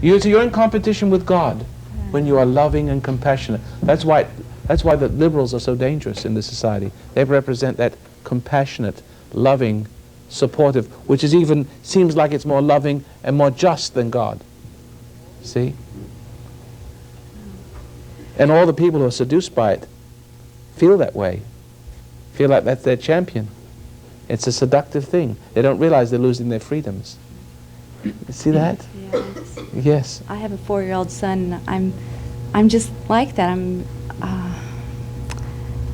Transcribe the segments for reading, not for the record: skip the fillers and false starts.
You're in competition with God when you are loving and compassionate. That's why the liberals are so dangerous in this society. They represent that compassionate, loving, supportive, which is even seems like it's more loving and more just than God. See? And all the people who are seduced by it feel that way. Feel like that's their champion. It's a seductive thing. They don't realize they're losing their freedoms. You see that? Yes. Yes. I have a 4-year-old son. I'm just like that. I'm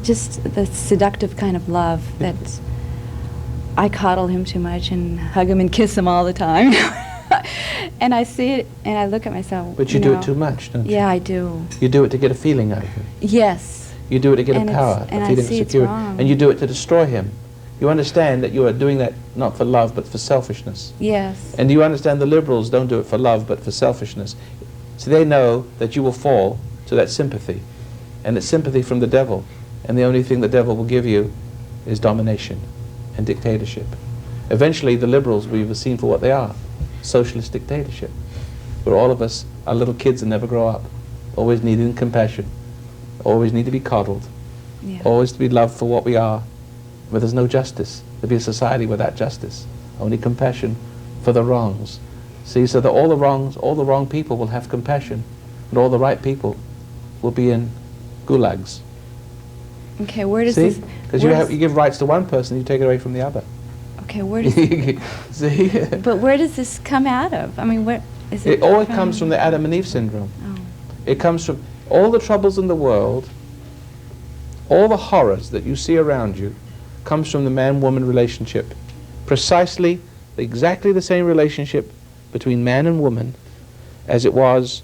just the seductive kind of love that I coddle him too much and hug him and kiss him all the time. And I see it and I look at myself. But you do it too much, don't you? Yeah, I do. You do it to get a feeling out of him. Yes. You do it to get a power, and a I feeling of see it's security. wrong. And you do it to destroy him. You understand that you are doing that not for love but for selfishness. Yes. And you understand the liberals don't do it for love but for selfishness. So they know that you will fall to that sympathy. And it's sympathy from the devil. And the only thing the devil will give you is domination and dictatorship. Eventually the liberals will be seen for what they are. Socialist dictatorship. Where all of us are little kids and never grow up. Always needing compassion. Always need to be coddled. Yeah. Always to be loved for what we are. Where there's no justice. There'll be a society without justice. Only compassion for the wrongs. See, so that all the wrong people will have compassion. And all the right people will be in gulags. Okay, where does See? this... Because you give rights to one person, you take it away from the other. Okay, where does... See? But where does this come out of? I mean, where is it? It always comes from the Adam and Eve syndrome. Oh. It comes from all the troubles in the world, all the horrors that you see around you, comes from the man-woman relationship. Precisely, exactly the same relationship between man and woman as it was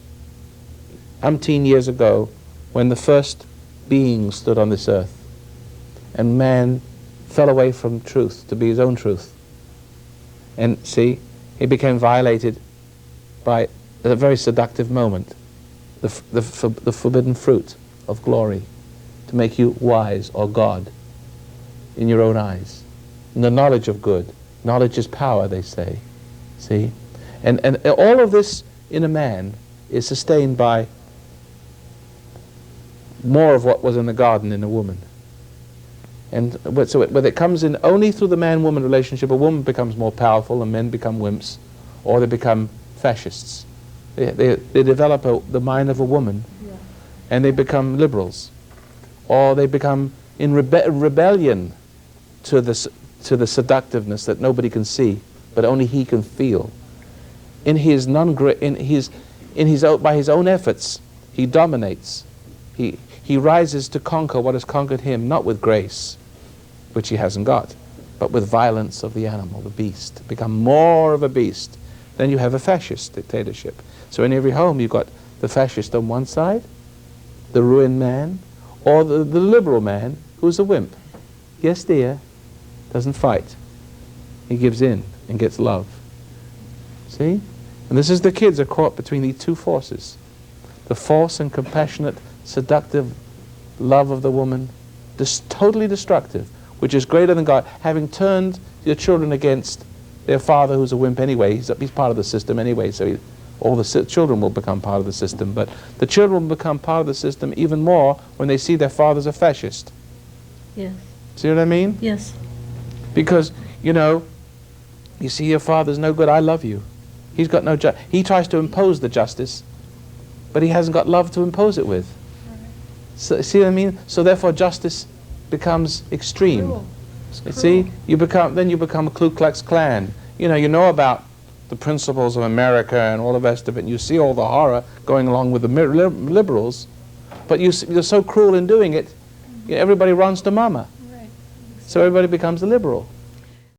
umpteen years ago when the first being stood on this earth and man fell away from truth to be his own truth. And see, he became violated by a very seductive moment, the forbidden fruit of glory, to make you wise or God in your own eyes. And the knowledge of good. Knowledge is power, they say. See? And all of this in a man is sustained by more of what was in the garden in a woman. And so it comes in only through the man-woman relationship. A woman becomes more powerful and men become wimps, or they become fascists. They develop the mind of a woman, and they become liberals, or they become in rebellion to the seductiveness that nobody can see, but only he can feel. By his own efforts, he dominates. He rises to conquer what has conquered him, not with grace, which he hasn't got, but with violence of the animal, the beast. Become more of a beast. Then you have a fascist dictatorship. So in every home you've got the fascist on one side, the ruined man, or the liberal man who's a wimp. Yes, dear. Doesn't fight. He gives in and gets love. See? And this is the kids are caught between these two forces. The false and compassionate, seductive love of the woman, totally destructive, which is greater than God. Having turned your children against their father who's a wimp anyway, he's part of the system anyway, so all the children will become part of the system, but the children will become part of the system even more when they see their father's a fascist. Yes. See what I mean? Yes. Because, you see your father's no good, I love you. He's got no he tries to impose the justice, but he hasn't got love to impose it with. So, see what I mean? So therefore justice becomes extreme. See? You become a Ku Klux Klan. You know about the principles of America and all the rest of it, and you see all the horror going along with the liberals, but you're so cruel in doing it, everybody runs to mama. Right. So everybody becomes a liberal.